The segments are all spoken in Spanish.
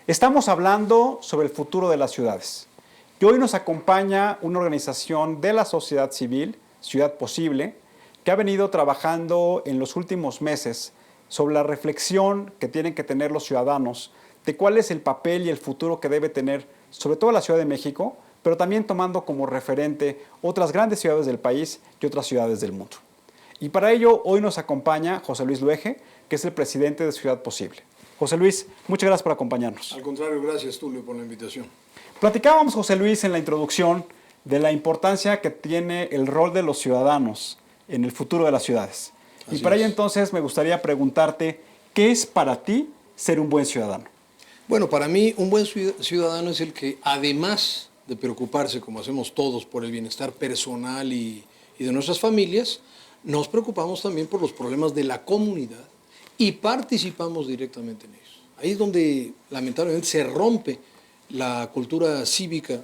Estamos hablando sobre el futuro de las ciudades. Y hoy nos acompaña una organización de la sociedad civil, Ciudad Posible, que ha venido trabajando en los últimos meses sobre la reflexión que tienen que tener los ciudadanos de cuál es el papel y el futuro que debe tener, sobre todo la Ciudad de México, pero también tomando como referente otras grandes ciudades del país y otras ciudades del mundo. Y para ello hoy nos acompaña José Luis Luege, que es el presidente de Ciudad Posible. José Luis, muchas gracias por acompañarnos. Al contrario, gracias Tulio por la invitación. Platicábamos, José Luis, en la introducción de la importancia que tiene el rol de los ciudadanos en el futuro de las ciudades. Y para ello entonces me gustaría preguntarte, ¿qué es para ti ser un buen ciudadano? Bueno, para mí un buen ciudadano es el que, además de preocuparse, como hacemos todos, por el bienestar personal y de nuestras familias, nos preocupamos también por los problemas de la comunidad y participamos directamente en ellos. Ahí es donde lamentablemente se rompe la cultura cívica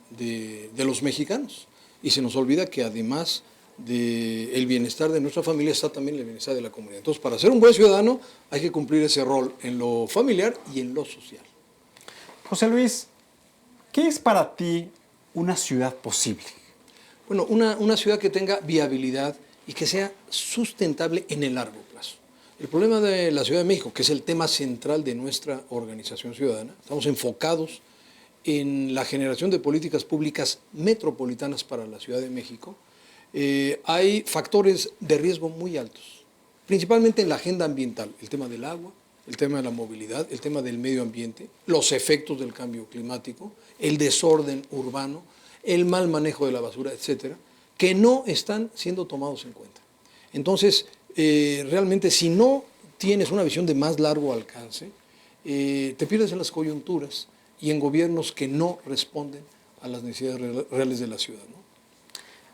de los mexicanos y se nos olvida que además del bienestar de nuestra familia está también el bienestar de la comunidad. Entonces, para ser un buen ciudadano hay que cumplir ese rol en lo familiar y en lo social. José Luis, ¿qué es para ti una ciudad posible? Bueno, una ciudad que tenga viabilidad y que sea sustentable en el largo plazo. El problema de la Ciudad de México, que es el tema central de nuestra organización ciudadana, estamos enfocados en la generación de políticas públicas metropolitanas para la Ciudad de México. Hay factores de riesgo muy altos, principalmente en la agenda ambiental, el tema del agua, el tema de la movilidad, el tema del medio ambiente, los efectos del cambio climático, el desorden urbano, el mal manejo de la basura, etcétera, que no están siendo tomados en cuenta. Entonces, realmente si no tienes una visión de más largo alcance, te pierdes en las coyunturas y en gobiernos que no responden a las necesidades reales de la ciudad, ¿no?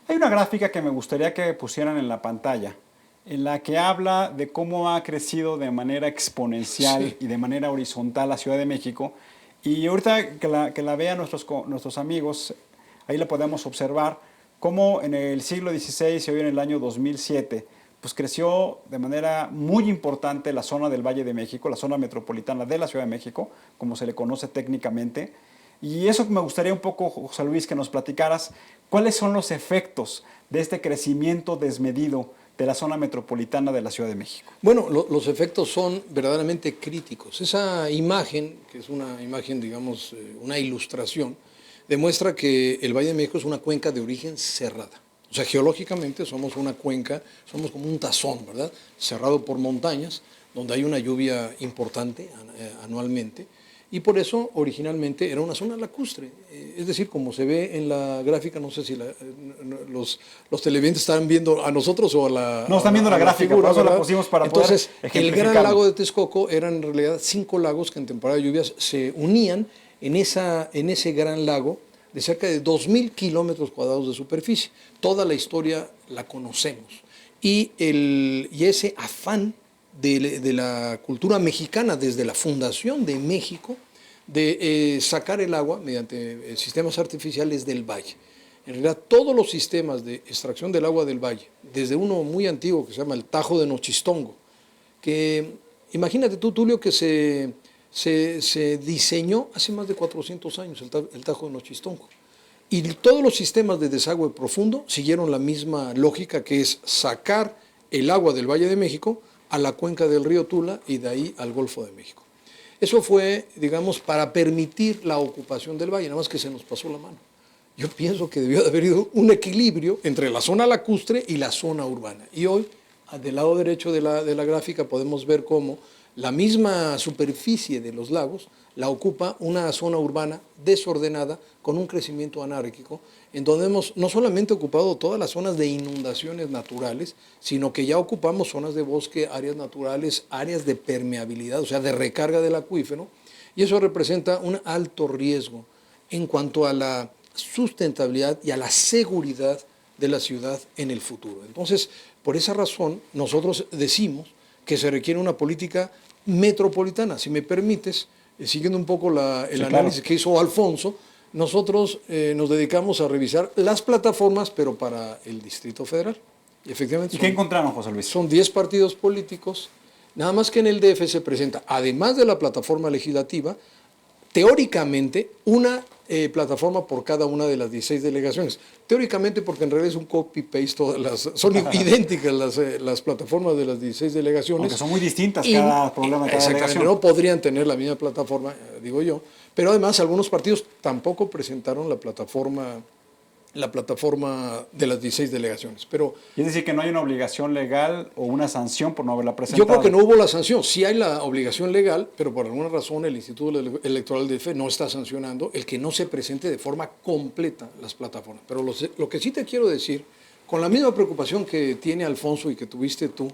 Hay una gráfica que me gustaría que pusieran en la pantalla, en la que habla de cómo ha crecido de manera exponencial y de manera horizontal la Ciudad de México. Y ahorita que la vean nuestros amigos, ahí la podemos observar, cómo en el siglo XVI y hoy en el año 2007, pues creció de manera muy importante la zona del Valle de México, la zona metropolitana de la Ciudad de México, como se le conoce técnicamente. Y eso me gustaría un poco, José Luis, que nos platicaras cuáles son los efectos de este crecimiento desmedido de la zona metropolitana de la Ciudad de México. Bueno, los efectos son verdaderamente críticos. Esa imagen, que es una imagen, digamos, una ilustración, demuestra que el Valle de México es una cuenca de origen cerrada. O sea, geológicamente somos una cuenca, somos como un tazón, ¿verdad? Cerrado por montañas, donde hay una lluvia importante anualmente. Y por eso originalmente era una zona lacustre. Es decir, como se ve en la gráfica, no sé si los televidentes están viendo a nosotros o a la... No, están viendo la gráfica, figura, por eso ¿verdad? la pusimos para Entonces, poder el gran lago de Texcoco eran en realidad 5 lagos que en temporada de lluvias se unían en ese gran lago de cerca de 2.000 kilómetros cuadrados de superficie. Toda la historia la conocemos. Y ese afán de la cultura mexicana desde la fundación de México de sacar el agua mediante sistemas artificiales del valle. En realidad todos los sistemas de extracción del agua del valle, desde uno muy antiguo que se llama el Tajo de Nochistongo, que imagínate tú, Tulio, que se diseñó hace más de 400 años el Tajo de Nochistongo. Y todos los sistemas de desagüe profundo siguieron la misma lógica, que es sacar el agua del Valle de México a la cuenca del río Tula y de ahí al Golfo de México. Eso fue, digamos, para permitir la ocupación del valle, nada más que se nos pasó la mano. Yo pienso que debió de haber habido un equilibrio entre la zona lacustre y la zona urbana. Y hoy, del lado derecho de la gráfica, podemos ver cómo la misma superficie de los lagos la ocupa una zona urbana desordenada con un crecimiento anárquico, en donde hemos no solamente ocupado todas las zonas de inundaciones naturales, sino que ya ocupamos zonas de bosque, áreas naturales, áreas de permeabilidad, o sea, de recarga del acuífero, y eso representa un alto riesgo en cuanto a la sustentabilidad y a la seguridad de la ciudad en el futuro. Entonces, por esa razón, nosotros decimos que se requiere una política metropolitana. Si me permites, siguiendo un poco el análisis que hizo Alfonso, nosotros nos dedicamos a revisar las plataformas, pero para el Distrito Federal. Y efectivamente, ¿qué encontraron, José Luis? Son 10 partidos políticos, nada más que en el DF se presenta, además de la plataforma legislativa, teóricamente una plataforma por cada una de las 16 delegaciones. Teóricamente, porque en realidad es un copy-paste, son idénticas las plataformas de las 16 delegaciones. Aunque son muy distintas cada problema de cada delegación. No podrían tener la misma plataforma, digo yo. Pero además algunos partidos tampoco presentaron la plataforma de las 16 delegaciones. Pero Y es decir, que no hay una obligación legal o una sanción por no haberla presentado. yo creo que no hubo la sanción. Sí hay la obligación legal, pero por alguna razón el Instituto Electoral del IFE no está sancionando el que no se presente de forma completa las plataformas. Pero lo que sí te quiero decir, con la misma preocupación que tiene Alfonso y que tuviste tú,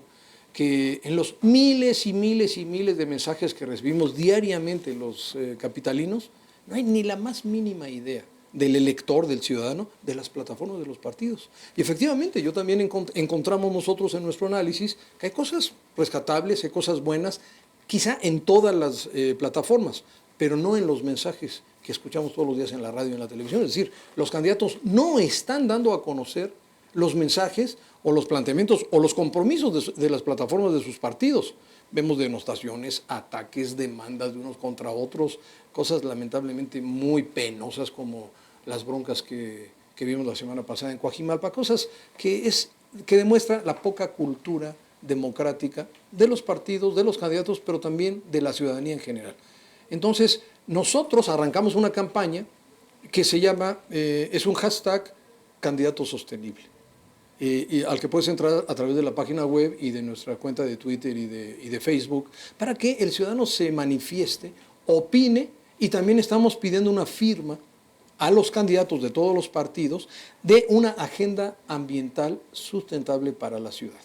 que en los miles y miles y miles de mensajes que recibimos diariamente los capitalinos, no hay ni la más mínima idea del elector, del ciudadano, de las plataformas de los partidos. Y efectivamente, yo también encontramos nosotros en nuestro análisis que hay cosas rescatables, hay cosas buenas, quizá en todas las plataformas, pero no en los mensajes que escuchamos todos los días en la radio y en la televisión. Es decir, los candidatos no están dando a conocer los mensajes o los planteamientos o los compromisos de las plataformas de sus partidos. Vemos denostaciones, ataques, demandas de unos contra otros, cosas lamentablemente muy penosas como las broncas que vimos la semana pasada en Coajimalpa, cosas que demuestra la poca cultura democrática de los partidos, de los candidatos, pero también de la ciudadanía en general. Entonces, nosotros arrancamos una campaña que se llama, es un hashtag candidato sostenible. Y al que puedes entrar a través de la página web y de nuestra cuenta de Twitter y de Facebook, para que el ciudadano se manifieste, opine, y también estamos pidiendo una firma a los candidatos de todos los partidos de una agenda ambiental sustentable para la ciudad.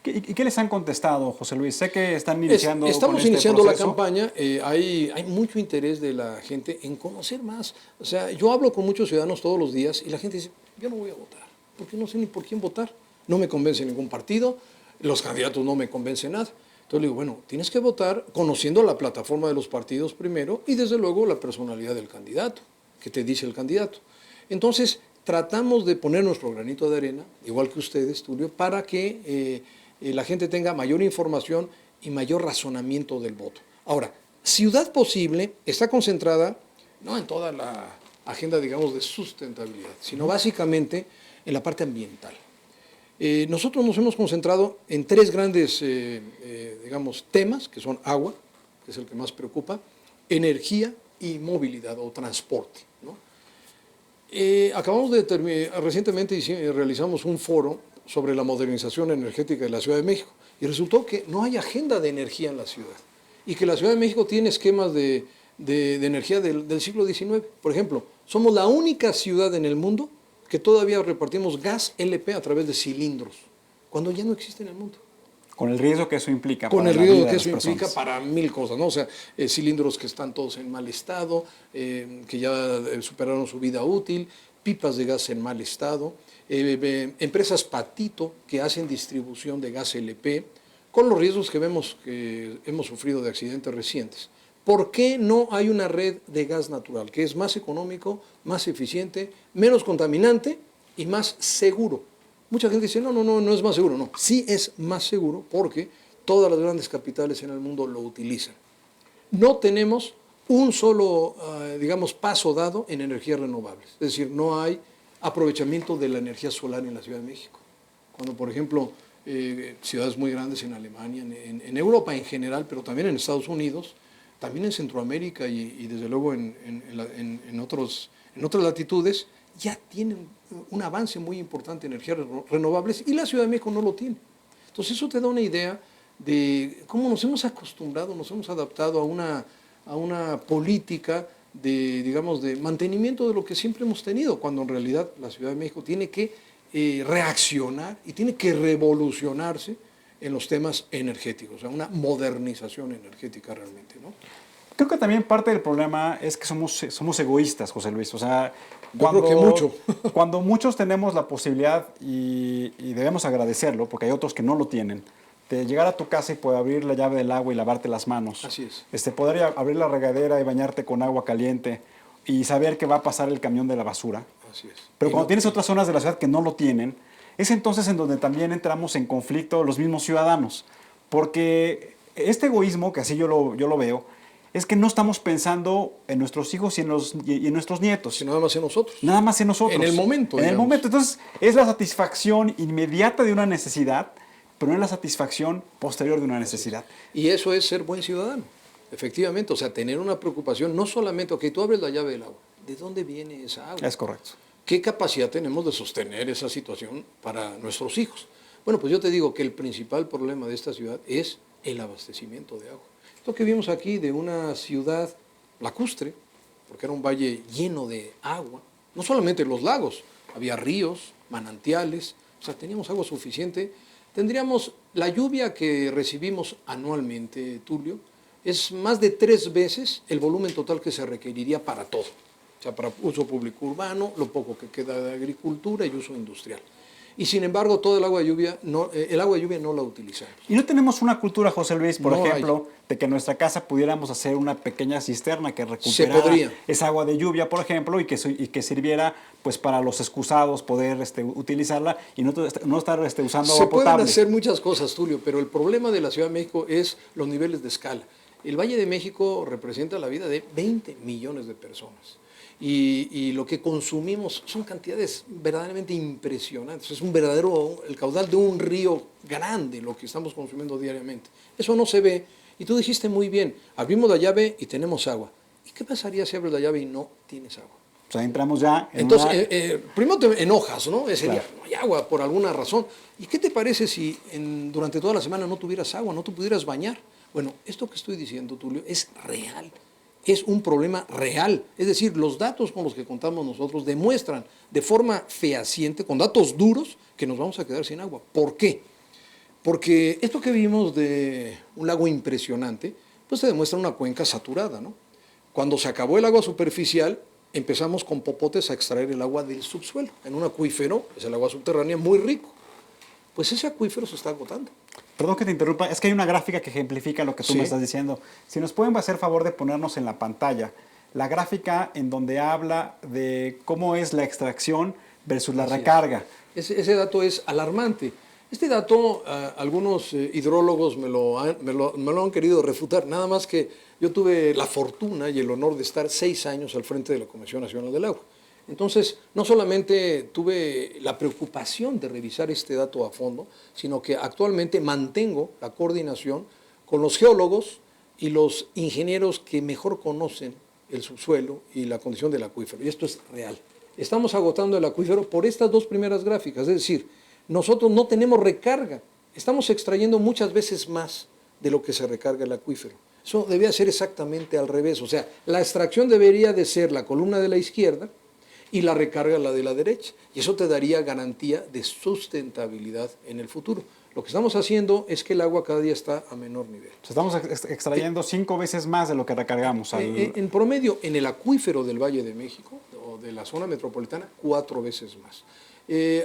¿Y qué les han contestado, José Luis? Sé que están iniciando Estamos iniciando la campaña, hay mucho interés de la gente en conocer más. O sea, yo hablo con muchos ciudadanos todos los días y la gente dice, yo no voy a votar, porque no sé ni por quién votar. No me convence ningún partido, los candidatos no me convencen nada. Entonces le digo, bueno, tienes que votar conociendo la plataforma de los partidos primero y desde luego la personalidad del candidato, que te dice el candidato. Entonces tratamos de poner nuestro granito de arena, igual que ustedes, Tulio, para que la gente tenga mayor información y mayor razonamiento del voto. Ahora, Ciudad Posible está concentrada no en toda la agenda, digamos, de sustentabilidad, sino básicamente en la parte ambiental. Nosotros nos hemos concentrado en tres grandes, digamos, temas, que son agua, que es el que más preocupa, energía y movilidad o transporte, ¿no? Recientemente realizamos un foro sobre la modernización energética de la Ciudad de México y resultó que no hay agenda de energía en la ciudad y que la Ciudad de México tiene esquemas de energía del siglo XIX. Por ejemplo, somos la única ciudad en el mundo que todavía repartimos gas LP a través de cilindros, cuando ya no existe en el mundo. Con el riesgo que eso implica. Con el riesgo que eso implica para mil cosas, ¿no? O sea, cilindros que están todos en mal estado, que ya superaron su vida útil, pipas de gas en mal estado, empresas patito que hacen distribución de gas LP, con los riesgos que vemos que hemos sufrido de accidentes recientes. ¿Por qué no hay una red de gas natural que es más económico, más eficiente, menos contaminante y más seguro? Mucha gente dice, no es más seguro. No, sí es más seguro porque todas las grandes capitales en el mundo lo utilizan. No tenemos un solo, digamos, paso dado en energías renovables. Es decir, no hay aprovechamiento de la energía solar en la Ciudad de México. Cuando, por ejemplo, ciudades muy grandes en Alemania, en Europa en general, pero también en Estados Unidos, también en Centroamérica y desde luego en otras latitudes, ya tienen un avance muy importante en energías renovables y la Ciudad de México no lo tiene. Entonces eso te da una idea de cómo nos hemos acostumbrado, nos hemos adaptado a una política de, digamos, de mantenimiento de lo que siempre hemos tenido, cuando en realidad la Ciudad de México tiene que reaccionar y tiene que revolucionarse en los temas energéticos, o sea, una modernización energética realmente, ¿no? Creo que también parte del problema es que somos egoístas, José Luis. O sea, cuando muchos tenemos la posibilidad, y debemos agradecerlo, porque hay otros que no lo tienen, de llegar a tu casa y poder abrir la llave del agua y lavarte las manos. Así es. Poder abrir la regadera y bañarte con agua caliente y saber que va a pasar el camión de la basura. Así es. Pero cuando tienes otras zonas de la ciudad que no lo tienen, es entonces en donde también entramos en conflicto los mismos ciudadanos. Porque este egoísmo, que así yo lo veo, es que no estamos pensando en nuestros hijos y en nuestros nietos. Si nada más en nosotros. Nada más en nosotros. En el momento. En el momento. Entonces, es la satisfacción inmediata de una necesidad, pero no es la satisfacción posterior de una necesidad. Y eso es ser buen ciudadano, efectivamente. O sea, tener una preocupación, no solamente, ok, tú abres la llave del agua. ¿De dónde viene esa agua? Es correcto. ¿Qué capacidad tenemos de sostener esa situación para nuestros hijos? Bueno, pues yo te digo que el principal problema de esta ciudad es el abastecimiento de agua. Esto que vimos aquí de una ciudad lacustre, porque era un valle lleno de agua, no solamente los lagos, había ríos, manantiales, o sea, teníamos agua suficiente. Tendríamos la lluvia que recibimos anualmente, Tulio, es más de 3 veces el volumen total que se requeriría para todo. O sea, para uso público urbano, lo poco que queda de agricultura y uso industrial. Y sin embargo, todo el agua de lluvia no la utilizamos. Y no tenemos una cultura, José Luis, por No ejemplo, de que en nuestra casa pudiéramos hacer una pequeña cisterna que recuperara esa agua de lluvia, por ejemplo, y que sirviera pues para los excusados poder utilizarla y no estar usando agua potable. Se pueden hacer muchas cosas, Tulio, pero el problema de la Ciudad de México es los niveles de escala. El Valle de México representa la vida de 20 millones de personas. Y lo que consumimos son cantidades verdaderamente impresionantes. Es el caudal de un río grande lo que estamos consumiendo diariamente. Eso no se ve. Y tú dijiste muy bien, abrimos la llave y tenemos agua. ¿Y qué pasaría si abres la llave y no tienes agua? O sea, entramos ya en Entonces, primero te enojas, ¿no? Sería, Claro. no hay agua por alguna razón. ¿Y qué te parece si durante toda la semana no tuvieras agua, no te pudieras bañar? Bueno, esto que estoy diciendo, Tulio, es real. Es un problema real. Es decir, los datos con los que contamos nosotros demuestran de forma fehaciente, con datos duros, que nos vamos a quedar sin agua. ¿Por qué? Porque esto que vimos de un lago impresionante, pues se demuestra una cuenca saturada, ¿no? Cuando se acabó el agua superficial, empezamos con popotes a extraer el agua del subsuelo, en un acuífero, es el agua subterránea, muy rico. Pues ese acuífero se está agotando. Perdón que te interrumpa, es que hay una gráfica que ejemplifica lo que tú Sí. me estás diciendo. Si nos pueden hacer favor de ponernos en la pantalla la gráfica en donde habla de cómo es la extracción versus la Así es. recarga. Ese dato es alarmante. Este dato, algunos hidrólogos me lo han querido refutar, nada más que yo tuve la fortuna y el honor de estar 6 años al frente de la Comisión Nacional del Agua. Entonces, no solamente tuve la preocupación de revisar este dato a fondo, sino que actualmente mantengo la coordinación con los geólogos y los ingenieros que mejor conocen el subsuelo y la condición del acuífero. Y esto es real. Estamos agotando el acuífero por estas 2 primeras gráficas, es decir, nosotros no tenemos recarga, estamos extrayendo muchas veces más de lo que se recarga el acuífero. Eso debía ser exactamente al revés, o sea, la extracción debería de ser la columna de la izquierda y la recarga la de la derecha, y eso te daría garantía de sustentabilidad en el futuro. Lo que estamos haciendo es que el agua cada día está a menor nivel. O sea, estamos extrayendo 5 veces más de lo que recargamos. En promedio, en el acuífero del Valle de México o de la zona metropolitana, 4 veces más.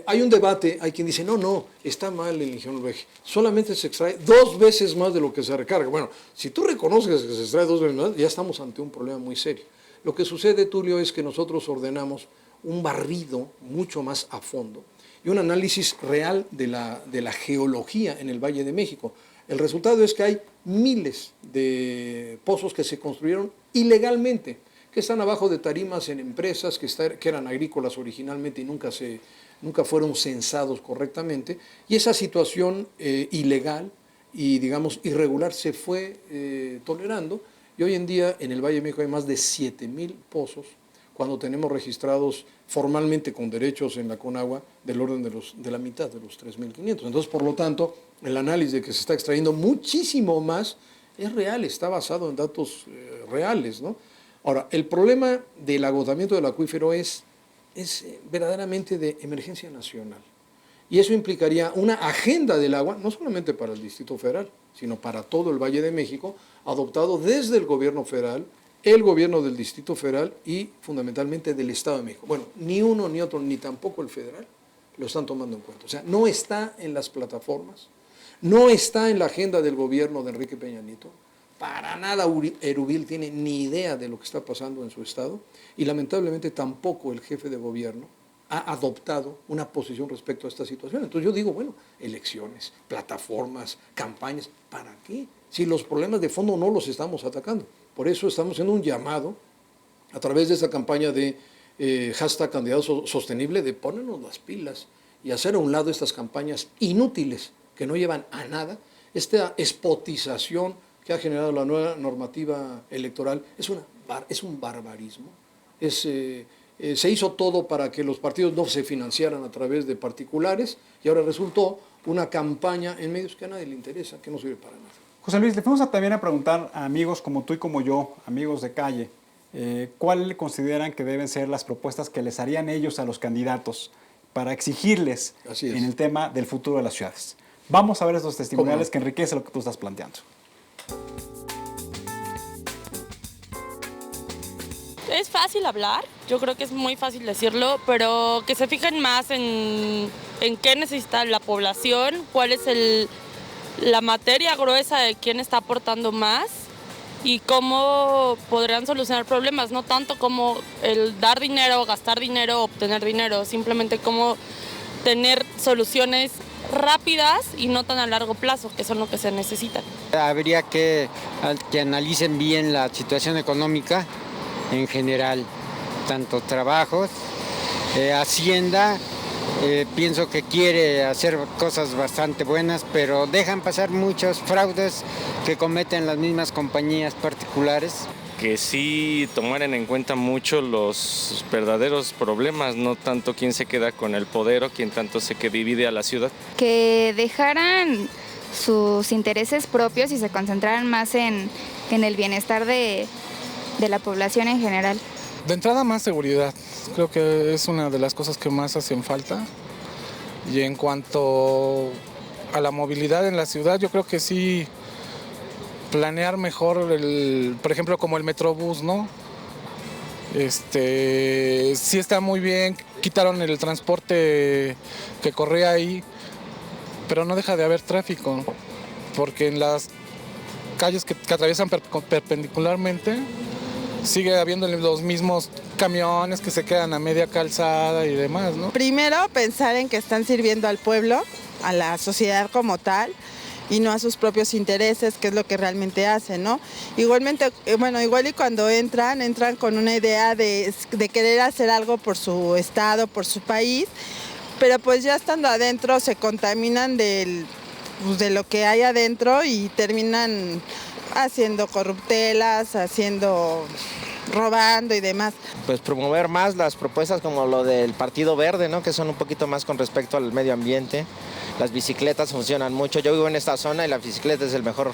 Hay un debate, hay quien dice, no, está mal el ingeniero Urbeje, solamente se extrae 2 veces más de lo que se recarga. Bueno, si tú reconoces que se extrae 2 veces más, ya estamos ante un problema muy serio. Lo que sucede, Tulio, es que nosotros ordenamos un barrido mucho más a fondo y un análisis real de la geología en el Valle de México. El resultado es que hay miles de pozos que se construyeron ilegalmente, que están abajo de tarimas en empresas que eran agrícolas originalmente y nunca fueron censados correctamente, y esa situación ilegal y, digamos, irregular se fue tolerando, y hoy en día en el Valle de México hay más de 7,000 pozos, cuando tenemos registrados formalmente con derechos en la Conagua del orden de la mitad, de los 3,500. Entonces, por lo tanto, el análisis de que se está extrayendo muchísimo más es real, está basado en datos reales, ¿no? Ahora, el problema del agotamiento del acuífero es verdaderamente de emergencia nacional. Y eso implicaría una agenda del agua, no solamente para el Distrito Federal, sino para todo el Valle de México, adoptado desde el gobierno federal, el gobierno del Distrito Federal y fundamentalmente del Estado de México. Bueno, ni uno ni otro, ni tampoco el federal, lo están tomando en cuenta. O sea, no está en las plataformas, no está en la agenda del gobierno de Enrique Peña Nieto. Para nada Erubiel tiene ni idea de lo que está pasando en su estado y lamentablemente tampoco el jefe de gobierno ha adoptado una posición respecto a esta situación. Entonces yo digo, bueno, elecciones, plataformas, campañas, ¿para qué? si los problemas de fondo no los estamos atacando. Por eso estamos haciendo un llamado a través de esta campaña de hashtag candidato sostenible, de ponernos las pilas y hacer a un lado estas campañas inútiles que no llevan a nada. Esta spotización que ha generado la nueva normativa electoral es un barbarismo. Se hizo todo para que los partidos no se financiaran a través de particulares y ahora resultó una campaña en medios que a nadie le interesa, que no sirve para nada. José Luis, le fuimos también a preguntar a amigos como tú y como yo, amigos de calle, ¿cuál consideran que deben ser las propuestas que les harían ellos a los candidatos para exigirles en el tema del futuro de las ciudades? Vamos a ver estos testimoniales que enriquecen lo que tú estás planteando. Es fácil hablar, yo creo que es muy fácil decirlo, pero que se fijen más en qué necesita la población, cuál es la materia gruesa de quién está aportando más y cómo podrían solucionar problemas, no tanto como el dar dinero, gastar dinero, obtener dinero, simplemente cómo tener soluciones rápidas y no tan a largo plazo, que son lo que se necesitan. Habría que analicen bien la situación económica en general, tanto trabajos, Hacienda, pienso que quiere hacer cosas bastante buenas, pero dejan pasar muchos fraudes que cometen las mismas compañías particulares. Que sí tomaran en cuenta mucho los verdaderos problemas, no tanto quién se queda con el poder o quién tanto se que divide a la ciudad. Que dejaran sus intereses propios y se concentraran más en el bienestar de la población en general. De entrada, más seguridad. Creo que es una de las cosas que más hacen falta. Y en cuanto a la movilidad en la ciudad, yo creo que sí planear mejor, por ejemplo, como el Metrobús, ¿no? Sí está muy bien, quitaron el transporte que corría ahí, pero no deja de haber tráfico, porque en las calles que atraviesan perpendicularmente sigue habiendo los mismos camiones que se quedan a media calzada y demás, ¿no? Primero, pensar en que están sirviendo al pueblo, a la sociedad como tal, y no a sus propios intereses, que es lo que realmente hacen, ¿no? Igualmente, igual y cuando entran con una idea de querer hacer algo por su estado, por su país, pero pues ya estando adentro se contaminan de lo que hay adentro y terminan haciendo corruptelas, robando y demás. Pues promover más las propuestas como lo del Partido Verde, ¿no? Que son un poquito más con respecto al medio ambiente. Las bicicletas funcionan mucho. Yo vivo en esta zona y la bicicleta es el mejor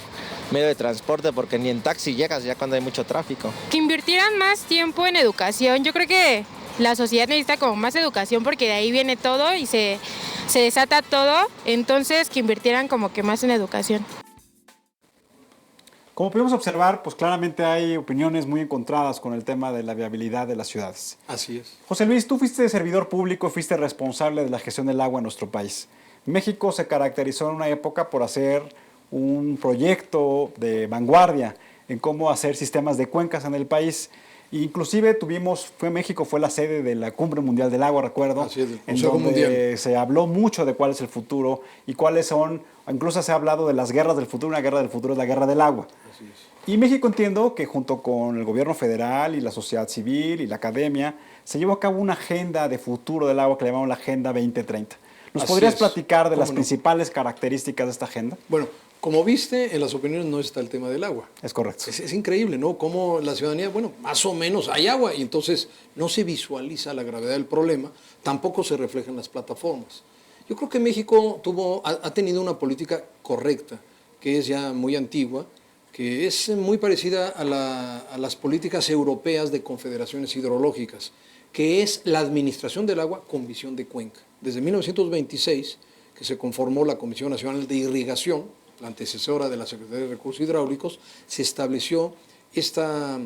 medio de transporte porque ni en taxi llegas ya cuando hay mucho tráfico. Que invirtieran más tiempo en educación. Yo creo que la sociedad necesita como más educación porque de ahí viene todo y se desata todo. Entonces que invirtieran como que más en educación. Como pudimos observar, pues claramente hay opiniones muy encontradas con el tema de la viabilidad de las ciudades. Así es. José Luis, tú fuiste servidor público, fuiste responsable de la gestión del agua en nuestro país. México se caracterizó en una época por hacer un proyecto de vanguardia en cómo hacer sistemas de cuencas en el país. Inclusive México fue la sede de la Cumbre Mundial del Agua, recuerdo, Así es, en donde se habló mucho de cuál es el futuro y cuáles son, incluso se ha hablado de las guerras del futuro, una guerra del futuro es la guerra del agua. Así es. Y México, entiendo que junto con el gobierno federal y la sociedad civil y la academia, se llevó a cabo una agenda de futuro del agua que le llamamos la Agenda 2030. ¿Nos podrías platicar de las principales características de esta agenda? Bueno, como viste, en las opiniones no está el tema del agua. Es correcto. Es increíble, ¿no? Cómo la ciudadanía, más o menos hay agua y entonces no se visualiza la gravedad del problema, tampoco se refleja en las plataformas. Yo creo que México ha tenido una política correcta, que es ya muy antigua, que es muy parecida a las políticas europeas de confederaciones hidrológicas, que es la administración del agua con visión de cuenca. Desde 1926, que se conformó la Comisión Nacional de Irrigación, la antecesora de la Secretaría de Recursos Hidráulicos, se estableció esta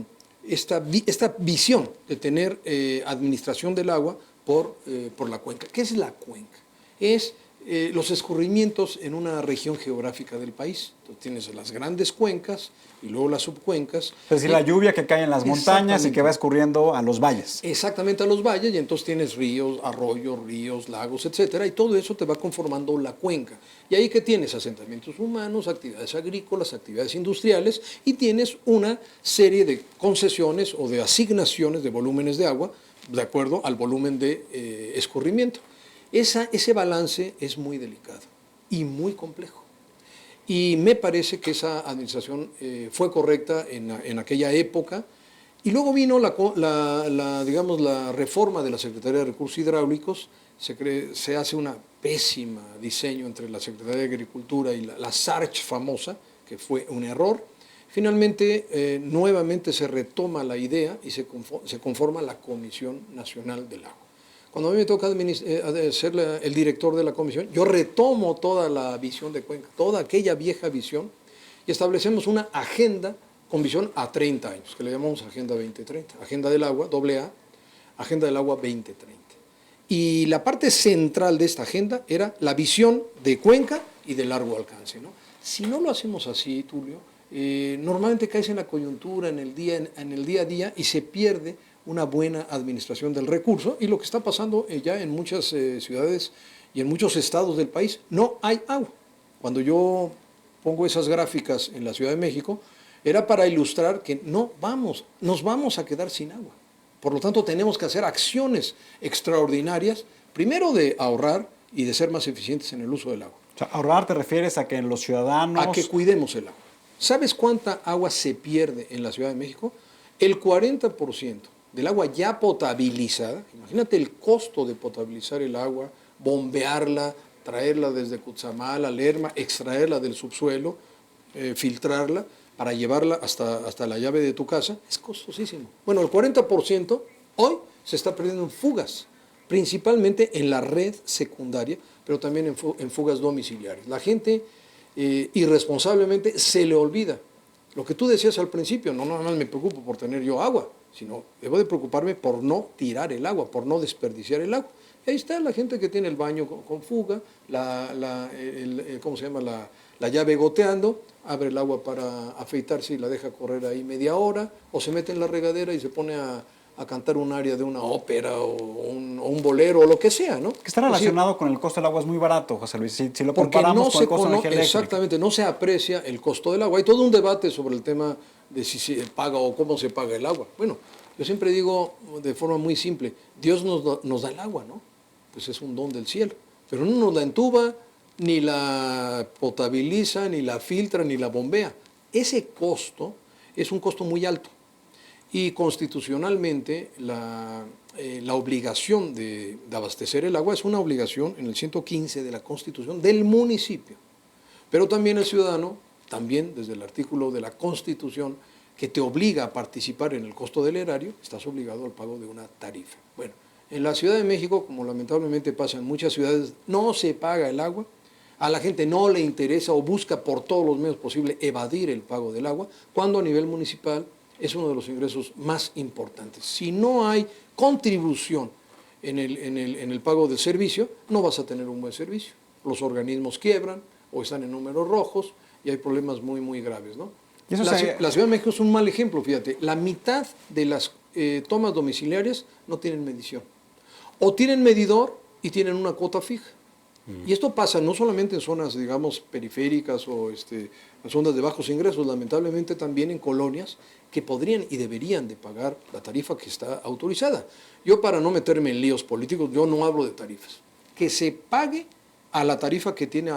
visión de tener administración del agua por la cuenca. ¿Qué es la cuenca? Es los escurrimientos en una región geográfica del país. Entonces, tienes las grandes cuencas y luego las subcuencas. Es decir, la lluvia que cae en las montañas y que va escurriendo a los valles. Exactamente, a los valles, y entonces tienes ríos, arroyos, ríos, lagos, etcétera, y todo eso te va conformando la cuenca. Y ahí que tienes asentamientos humanos, actividades agrícolas, actividades industriales, y tienes una serie de concesiones o de asignaciones de volúmenes de agua de acuerdo al volumen de escurrimiento. Ese balance es muy delicado y muy complejo. Y me parece que esa administración fue correcta en aquella época. Y luego vino digamos, la reforma de la Secretaría de Recursos Hidráulicos. Se hace una pésima diseño entre la Secretaría de Agricultura y la SARCH famosa, que fue un error. Finalmente, nuevamente se retoma la idea y se conforma la Comisión Nacional del Agua. Cuando a mí me toca ser el director de la comisión, yo retomo toda la visión de Cuenca, toda aquella vieja visión, y establecemos una agenda con visión a 30 años, que le llamamos Agenda 2030, Agenda del Agua, AA, Agenda del Agua 2030. Y la parte central de esta agenda era la visión de Cuenca y de largo alcance, ¿no? Si no lo hacemos así, Tulio, normalmente caes en la coyuntura, en el día a día, y se pierde una buena administración del recurso, y lo que está pasando ya en muchas ciudades y en muchos estados del país, no hay agua. Cuando yo pongo esas gráficas en la Ciudad de México, era para ilustrar que nos vamos a quedar sin agua. Por lo tanto, tenemos que hacer acciones extraordinarias, primero de ahorrar y de ser más eficientes en el uso del agua. O sea, ahorrar te refieres a que los ciudadanos... A que cuidemos el agua. ¿Sabes cuánta agua se pierde en la Ciudad de México? El 40% del agua ya potabilizada. Imagínate el costo de potabilizar el agua, bombearla, traerla desde Cutzamala, Lerma, extraerla del subsuelo, filtrarla para llevarla hasta la llave de tu casa. Es costosísimo. Bueno, el 40% hoy se está perdiendo en fugas, principalmente en la red secundaria, pero también en fugas domiciliarias. La gente irresponsablemente se le olvida. Lo que tú decías al principio, no nada más me preocupo por tener yo agua, sino debo de preocuparme por no tirar el agua, por no desperdiciar el agua. Y ahí está la gente que tiene el baño con fuga, ¿cómo se llama? La llave goteando, abre el agua para afeitarse y la deja correr ahí media hora, o se mete en la regadera y se pone a cantar un aria de una ópera o un bolero o lo que sea, ¿no? Que está relacionado con el costo del agua, es muy barato, José Luis, si lo comparamos con el costo de energía eléctrica. Exactamente, no se aprecia el costo del agua. Hay todo un debate sobre el tema de si se paga o cómo se paga el agua. Bueno, yo siempre digo de forma muy simple, Dios nos da el agua, ¿no? Pues es un don del cielo, pero no nos la entuba, ni la potabiliza, ni la filtra, ni la bombea. Ese costo es un costo muy alto. Y constitucionalmente la obligación de abastecer el agua es una obligación en el 115 de la Constitución del municipio. Pero también el ciudadano, también desde el artículo de la Constitución que te obliga a participar en el costo del erario, estás obligado al pago de una tarifa. Bueno, en la Ciudad de México, como lamentablemente pasa en muchas ciudades, no se paga el agua. A la gente no le interesa o busca por todos los medios posibles evadir el pago del agua, cuando a nivel municipal es uno de los ingresos más importantes. Si no hay contribución en el pago del servicio, no vas a tener un buen servicio. Los organismos quiebran o están en números rojos y hay problemas muy, muy graves, ¿no? La Ciudad de México es un mal ejemplo, fíjate. La mitad de las tomas domiciliarias no tienen medición. O tienen medidor y tienen una cuota fija. Y esto pasa no solamente en zonas, digamos, periféricas o en zonas de bajos ingresos, lamentablemente también en colonias que podrían y deberían de pagar la tarifa que está autorizada. Yo, para no meterme en líos políticos, yo no hablo de tarifas. Que se pague a la tarifa que tiene,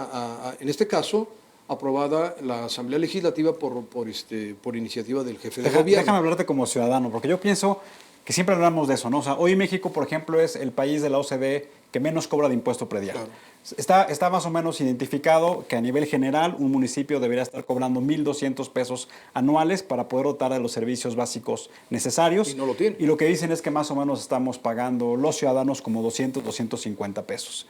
en este caso, aprobada la Asamblea Legislativa por iniciativa del jefe de gobierno. Déjame hablarte como ciudadano, porque yo pienso que siempre hablamos de eso, ¿no? O sea, hoy México, por ejemplo, es el país de la OCDE que menos cobra de impuesto predial. Claro. Está más o menos identificado que a nivel general un municipio debería estar cobrando 1,200 pesos anuales para poder dotar de los servicios básicos necesarios. Y no lo tiene. Y lo que dicen es que más o menos estamos pagando los ciudadanos como 200, 250 pesos.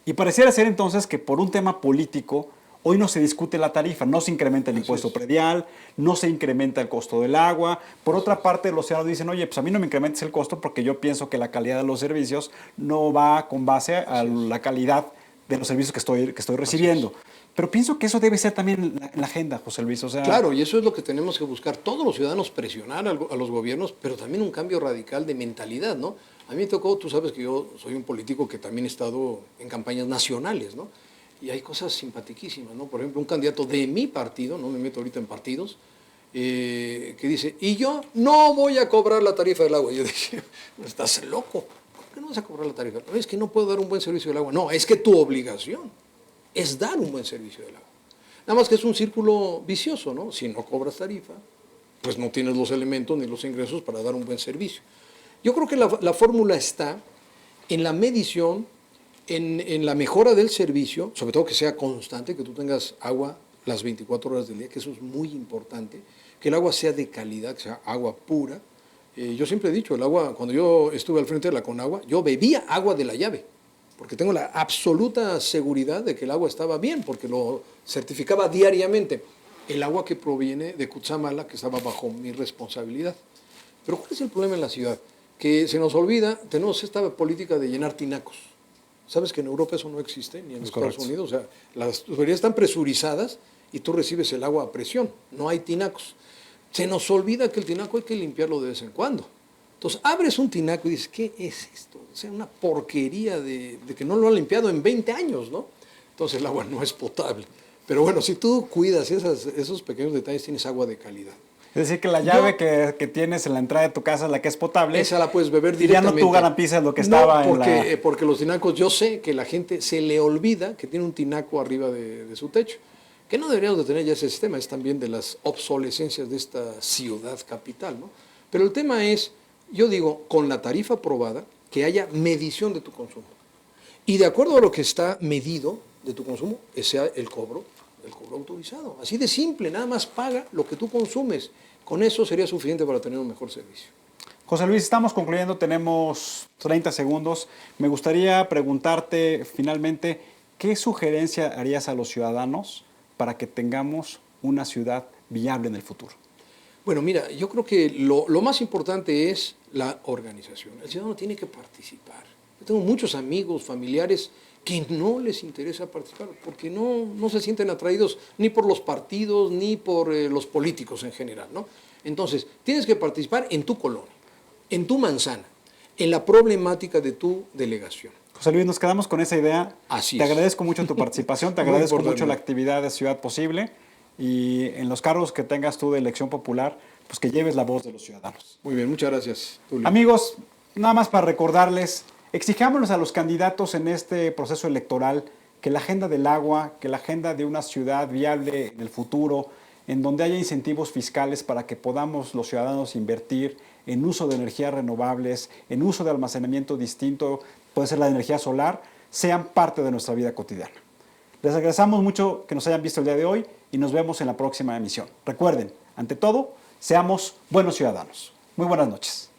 Y pareciera ser entonces que por un tema político hoy no se discute la tarifa, no se incrementa el impuesto predial, no se incrementa el costo del agua. Por otra parte, los ciudadanos dicen, oye, pues a mí no me incrementes el costo porque yo pienso que la calidad de los servicios no va con base a la calidad de los servicios que estoy recibiendo. Pero pienso que eso debe ser también en la agenda, José Luis. O sea, claro, y eso es lo que tenemos que buscar. Todos los ciudadanos presionar a los gobiernos, pero también un cambio radical de mentalidad, ¿no? A mí me tocó, tú sabes que yo soy un político que también he estado en campañas nacionales, ¿no? Y hay cosas simpaticísimas, ¿no? Por ejemplo, un candidato de mi partido, no me meto ahorita en partidos, que dice, y yo no voy a cobrar la tarifa del agua. Y yo dije, estás loco, ¿cómo que no vas a cobrar la tarifa? No, es que no puedo dar un buen servicio del agua. No, es que tu obligación es dar un buen servicio del agua. Nada más que es un círculo vicioso, ¿no? Si no cobras tarifa, pues no tienes los elementos ni los ingresos para dar un buen servicio. Yo creo que la fórmula está en la medición, en la mejora del servicio, sobre todo que sea constante, que tú tengas agua las 24 horas del día, que eso es muy importante, que el agua sea de calidad, que sea agua pura. Yo siempre he dicho, el agua, cuando yo estuve al frente de la Conagua, yo bebía agua de la llave, porque tengo la absoluta seguridad de que el agua estaba bien, porque lo certificaba diariamente. El agua que proviene de Cutzamala, que estaba bajo mi responsabilidad. Pero ¿cuál es el problema en la ciudad? Que se nos olvida, tenemos esta política de llenar tinacos. ¿Sabes que en Europa eso no existe, ni en Estados Unidos? O sea, las tuberías están presurizadas y tú recibes el agua a presión, no hay tinacos. Se nos olvida que el tinaco hay que limpiarlo de vez en cuando. Entonces, abres un tinaco y dices, ¿qué es esto? O sea, una porquería de que no lo han limpiado en 20 años, ¿no? Entonces el agua no es potable. Pero bueno, si tú cuidas esos pequeños detalles, tienes agua de calidad. Es decir, que la llave que tienes en la entrada de tu casa, la que es potable, esa la puedes beber Ya directamente. no tú garantizas lo que estaba porque los tinacos, yo sé que la gente se le olvida que tiene un tinaco arriba de su techo. Que no deberíamos de tener ya ese sistema, es también de las obsolescencias de esta ciudad capital, ¿no? Pero el tema es, yo digo, con la tarifa aprobada, que haya medición de tu consumo. Y de acuerdo a lo que está medido de tu consumo, ese sea el cobro autorizado. Así de simple, nada más paga lo que tú consumes. Con eso sería suficiente para tener un mejor servicio. José Luis, estamos concluyendo, tenemos 30 segundos. Me gustaría preguntarte finalmente, ¿qué sugerencia harías a los ciudadanos para que tengamos una ciudad viable en el futuro? Bueno, mira, yo creo que lo más importante es la organización. El ciudadano tiene que participar. Yo tengo muchos amigos, familiares que no les interesa participar porque no se sienten atraídos ni por los partidos ni por los políticos en general, ¿no? Entonces, tienes que participar en tu colonia, en tu manzana, en la problemática de tu delegación. José Luis, nos quedamos con esa idea. Así te es. agradezco mucho tu participación, te agradezco mucho la actividad de Ciudad Posible y en los cargos que tengas tú de elección popular, pues que lleves la voz de los ciudadanos. Muy bien, muchas gracias, Tulio. Amigos, nada más para recordarles, exijámonos a los candidatos en este proceso electoral que la agenda del agua, que la agenda de una ciudad viable en el futuro, en donde haya incentivos fiscales para que podamos los ciudadanos invertir en uso de energías renovables, en uso de almacenamiento distinto, puede ser la energía solar, sean parte de nuestra vida cotidiana. Les agradecemos mucho que nos hayan visto el día de hoy y nos vemos en la próxima emisión. Recuerden, ante todo, seamos buenos ciudadanos. Muy buenas noches.